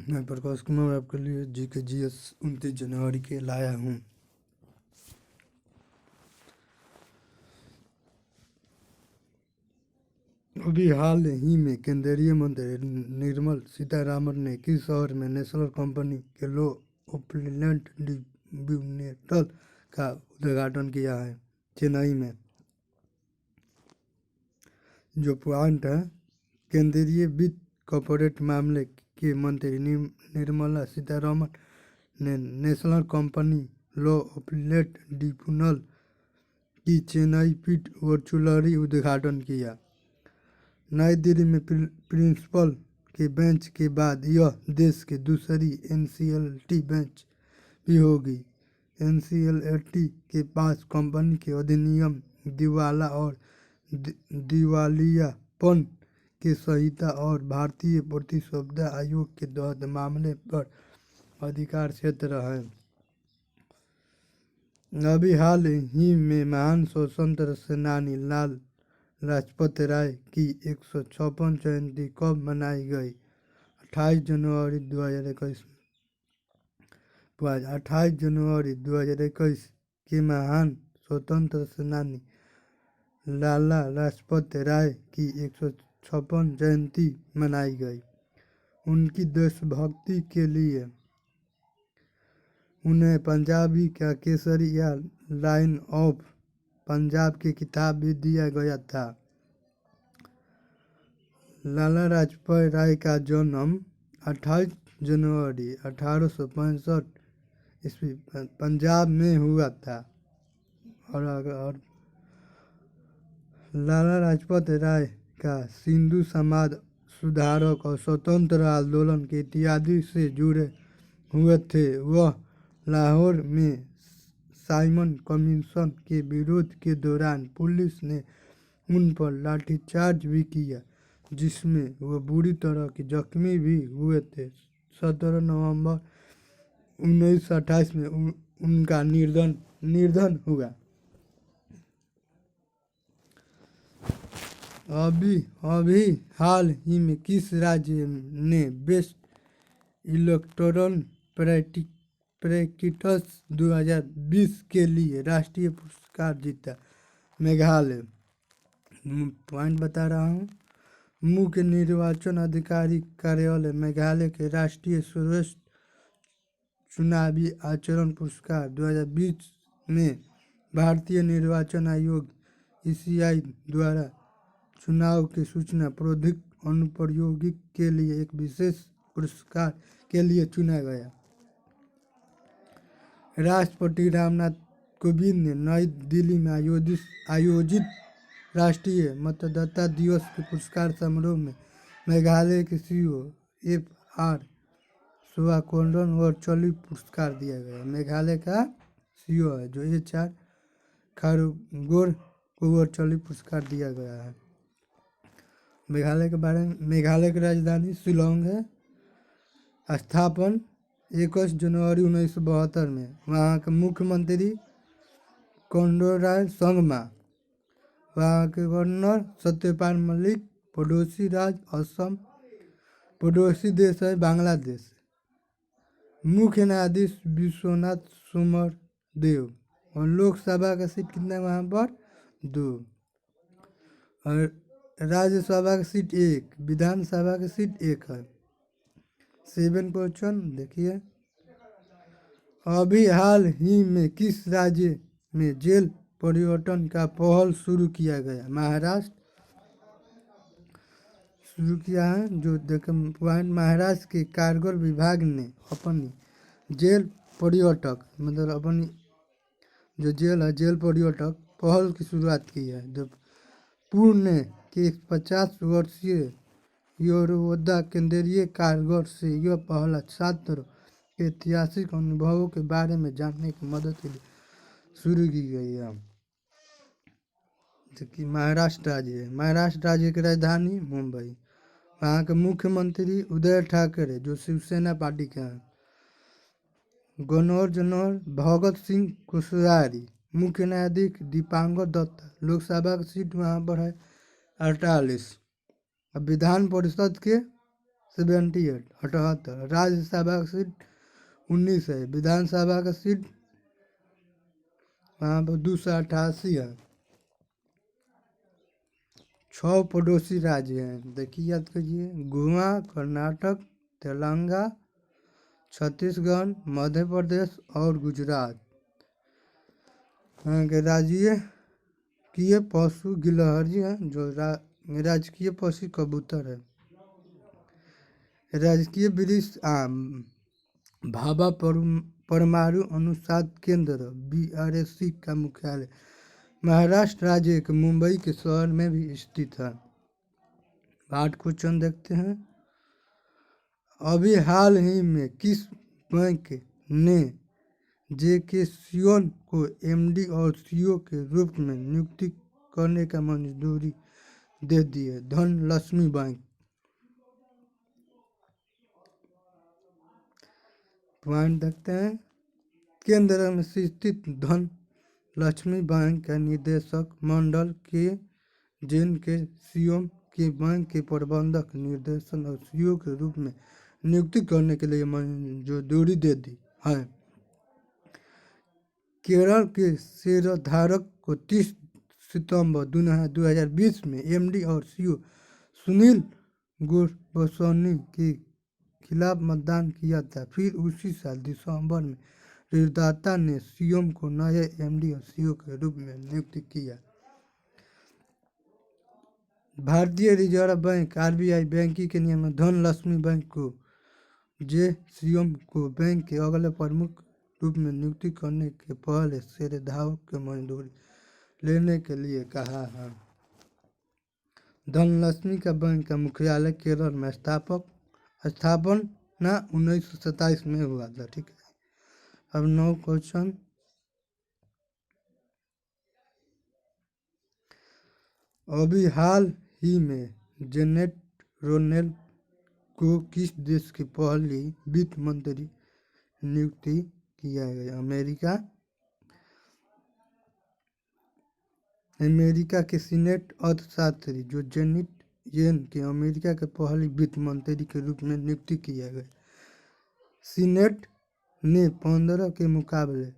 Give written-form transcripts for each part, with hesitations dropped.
मैं प्रकाश कुमार आपके लिए GS 29 जनवरी के लाया हूँ। अभी हाल ही में केंद्रीय मंत्री निर्मला सीतारमण ने किस शहर में नेशनल कंपनी के लो ओपलेंट ट्रिब्यूनल का उद्घाटन किया है? चेन्नई में। जो पॉइंट है, केंद्रीय वित्त कॉर्पोरेट मामले के मंत्री निर्मला सीतारमण ने नेशनल कंपनी लो ओपलेट ट्रिब्यूनल की चेन्नई पीठ वर्चुअली उद्घाटन किया। नई दिल्ली में प्रिंसिपल के बेंच के बाद यह देश की दूसरी NCLT बेंच भी होगी। NCLT के पास कंपनी के अधिनियम, दिवाला और दिवालियापन के संहिता और भारतीय प्रतिस्पर्धा आयोग के तहत मामले पर अधिकार क्षेत्र है। अभी हाल ही में महान स्वतंत्रता सेनानी लाला लाजपत राय की 156 जयंती कब मनाई गई? 28 जनवरी 2021 28 जनवरी 2021 के महान स्वतंत्रता सेनानी लाला लाजपत राय की 156 जयंती मनाई गई। उनकी देशभक्ति के लिए उन्हें पंजाबी का केसरी या लायन ऑफ पंजाब की खिताब भी दिया गया था। लाला लाजपत राय का जन्म 28 जनवरी 1865 ईस्वी पंजाब में हुआ था और लाला लाजपत राय का सिंधु समाज सुधारक और स्वतंत्र आंदोलन के इत्यादि से जुड़े हुए थे। वह लाहौर में साइमन कमीशन के विरोध के दौरान पुलिस ने उन पर लाठीचार्ज भी किया, जिसमें वह बुरी तरह के जख्मी भी हुए थे। 17 नवंबर 1928 में उनका निधन हुआ। अभी हाल ही में किस राज्य ने बेस्ट इलेक्टोरल प्रैक्टिस 2020 के लिए राष्ट्रीय पुरस्कार जीता? मेघालय। पॉइंट बता रहा हूँ। मुख्य निर्वाचन अधिकारी कार्यालय मेघालय के राष्ट्रीय श्रेष्ठ चुनावी आचरण पुरस्कार 2020 में भारतीय निर्वाचन आयोग ECI द्वारा चुनाव की सूचना प्रौद्योगिकी अनुप्रयोगों के लिए एक विशेष पुरस्कार के लिए चुना गया। राष्ट्रपति रामनाथ कोविंद ने नई दिल्ली में आयोजित राष्ट्रीय मतदाता दिवस के पुरस्कार समारोह में मेघालय के CEO FR सोवाकोंडन वर्चुअली पुरस्कार दिया गया। मेघालय का CEO है जो HR खारगोर को वर्चुअली पुरस्कार दिया गया है। मेघालय के बारे में, मेघालय की राजधानी शिलोंग है। स्थापन 21 जनवरी 1972 में। वहाँ के मुख्यमंत्री कोंडाराय संगमा। वहाँ के गवर्नर सत्यपाल मलिक। पड़ोसी राज्य असम। पड़ोसी देश है बांग्लादेश। मुख्य न्यायाधीश विश्वनाथ समर देव। और लोकसभा का सीट कितना है वहाँ पर? 2। और राज्यसभा की सीट 1, विधानसभा की सीट 1 है। 7 क्वेश्चन देखिए। अभी हाल ही में किस राज्य में जेल पर्यटन का पहल शुरू किया गया? महाराष्ट्र शुरू किया है। जो देखें पॉइंट, महाराष्ट्र के कारागार विभाग ने अपनी जेल पर्यटक मतलब अपनी जो जेल है जेल पर्यटक पहल की शुरुआत की है। जब पुणे के 50 वर्षीय योरवोदा केंद्रीय कारागार से यह पहला छात्र के ऐतिहासिक अनुभवों के बारे में जानने की मदद के लिए शुरू की गई है। जबकि महाराष्ट्र राज्य है। महाराष्ट्र राज्य की राजधानी मुंबई। वहाँ के मुख्यमंत्री उद्धव ठाकरे जो शिवसेना पार्टी के हैं। Governor general Bhagat Singh Koshyari. मुख्य न्यायाधीश दीपांकर दत्ता। लोकसभा की सीट वहाँ पर है 48। अब विधान परिषद के 78 78। राज्यसभा का सीट 19 है। विधानसभा का सीट वहाँ पर 288 है। 6 पड़ोसी राज्य हैं, देखिए याद करिए। गोवा, कर्नाटक, तेलंगाना, छत्तीसगढ़, मध्य प्रदेश और गुजरात। यहाँ के राजकीय पशु गिलहरी है, जो राजकीय पशु कबूतर है। राजकीय वृक्ष आम। भाभा परमाणु अनुसंधान केंद्र BRC का मुख्यालय महाराष्ट्र राज्य के मुंबई के शहर में भी स्थित है। 8 क्वेश्चन देखते हैं। अभी हाल ही में किस बैंक ने JK सियोन को MD और CEO के रूप में नियुक्ति करने का मंजूरी दे दी है? धनलक्ष्मी बैंक। पॉइंट देखते हैं। केंद्र में स्थित धनलक्ष्मी बैंक का निदेशक मंडल के जिन के CEO के बैंक के प्रबंधक निर्देशन और CEO के रूप में नियुक्ति करने के लिए मंजूरी दे दी है। केरल के शेयरधारक को 30 सितंबर 2020 में MD और CEO सुनील गोस्वामी के खिलाफ मतदान किया था। फिर उसी साल दिसंबर में ऋणदाता ने सीएम को नए MD और CEO के रूप में नियुक्त किया। भारतीय रिजर्व बैंक RBI बैंकिंग के नियम में धनलक्ष्मी बैंक को JCM को बैंक के अगले प्रमुख रूप में नियुक्ति करने के पहले शेयरधारक की मंजूरी लेने के लिए कहा है। धनलक्ष्मी का बैंक का मुख्यालय केरल में स्थापना 1927 में हुआ था। ठीक है। अब 9 क्वेश्चन। अभी हाल ही में जेनेट रोनेल को किस देश की पहली वित्त मंत्री नियुक्ति किया गया? अमेरिका के सीनेट अर्थशास्त्री जो जेनेट येन के अमेरिका के पहली वित्त मंत्री के रूप में नियुक्ति किया गया। सीनेट ने 15 के मुकाबले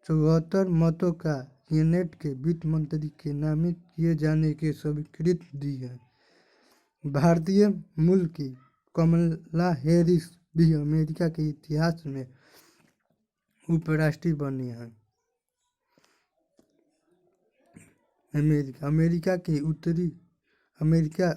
74 मतों का येनेट के वित्त मंत्री के नामित किए जाने की स्वीकृति दी है। भारतीय मूल की कमला हैरिस भी अमेरिका के इतिहास में उपराष्ट्रपति बनी है।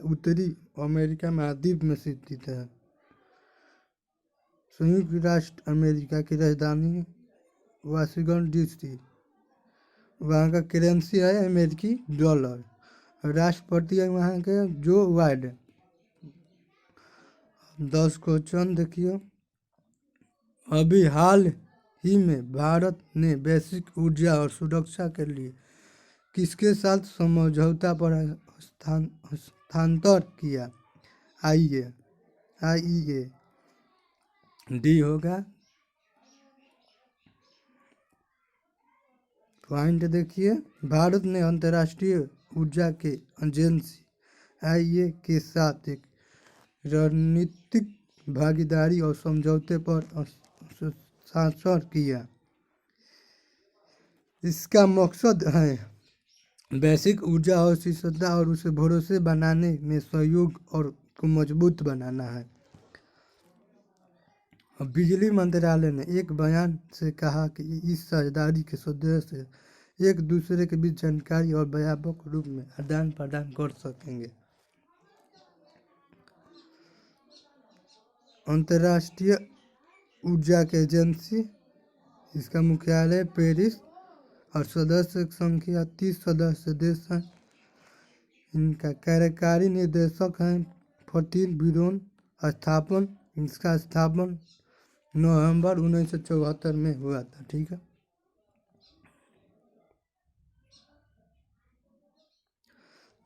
उत्तरी अमेरिका महाद्वीप में स्थित है। संयुक्त राष्ट्र अमेरिका की राजधानी वाशिंगटन DC। वहाँ का करेंसी है अमेरिकी डॉलर। राष्ट्रपति है वहाँ के जो बाइडेन। 10 क्वेश्चन देखिए। अभी हाल ही में भारत ने वैश्विक ऊर्जा और सुरक्षा के लिए किसके साथ समझौता पर हस्ताक्षर किया? IEA डी होगा। पॉइंट देखिए। भारत ने अंतर्राष्ट्रीय ऊर्जा के एजेंसी IEA के साथ एक रणनीतिक भागीदारी और समझौते पर हस्ताक्षर किया। इसका मकसद है वैश्विक ऊर्जा और स्थिरता और उसे भरोसे बनाने में सहयोग और को मजबूत बनाना है। बिजली मंत्रालय ने एक बयान से कहा कि इस साझेदारी के सदस्य एक दूसरे के बीच जानकारी और व्यापक रूप में आदान प्रदान कर सकेंगे। अंतर्राष्ट्रीय ऊर्जा के एजेंसी, इसका मुख्यालय पेरिस और सदस्य संख्या 30 सदस्य देश हैं। इनका कार्यकारी निदेशक हैं फटील बिरोन। इसका स्थापन नवंबर 1974 में हुआ था। ठीक है।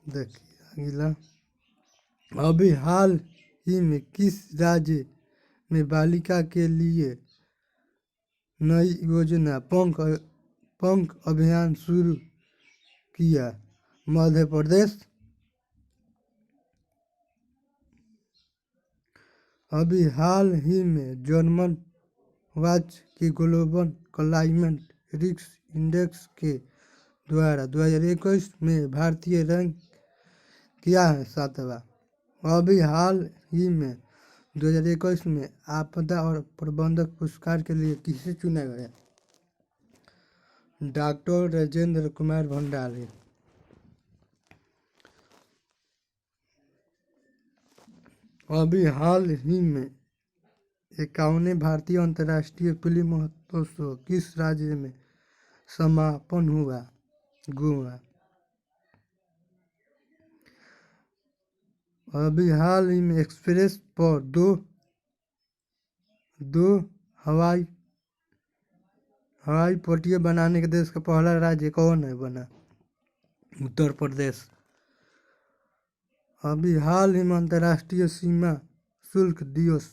देखिए अगला। अभी हाल ही में किस राज्य में बालिका के लिए नई योजना पंख अभियान शुरू किया? मध्य प्रदेश। अभी हाल ही में जर्मन वाच की ग्लोबल क्लाइमेट रिस्क इंडेक्स के द्वारा 2021 में भारतीय रैंक किया है 7वां। अभी हाल ही में 2021 में आपदा और प्रबंधक पुरस्कार के लिए किसे चुना गया? डॉक्टर राजेंद्र कुमार भंडारी। अभी हाल ही में 51वें भारतीय अंतर्राष्ट्रीय फिल्म महोत्सव किस राज्य में समापन हुआ? गोवा। अभी हाल ही में एक्सप्रेस पर दो हवाई पट्टियां बनाने के देश का पहला राज्य कौन है बना? उत्तर प्रदेश। अभी हाल ही में अंतर्राष्ट्रीय सीमा शुल्क दिवस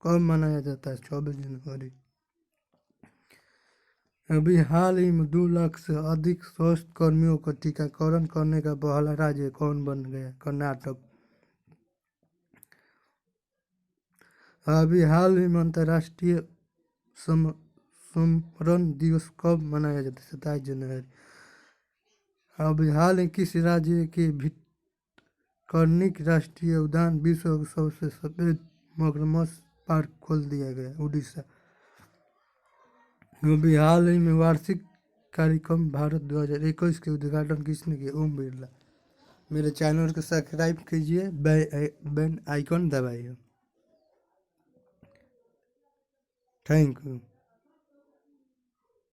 कब मनाया जाता है? 24 जनवरी। अभी हाल ही में 2 लाख से अधिक स्वास्थ्य कर्मियों का टीकाकरण करने का पहला राज्य कौन बन गया? कर्नाटक। अभी हाल ही में अंतर्राष्ट्रीय स्मरण दिवस कब मनाया जाता है? 27 जनवरी। अभी हाल ही किस राज्य के भितरकनिका राष्ट्रीय उद्यान विश्व का सबसे सफेद मगरमच्छ पार्क खोल दिया गया? उड़ीसा। अभी हाल ही में वार्षिक कार्यक्रम भारत 2021 के उद्घाटन किसने किया? ओम बिरला। मेरे चैनल को सब्सक्राइब कीजिए, बेल आइकन दबाइए। Thank you.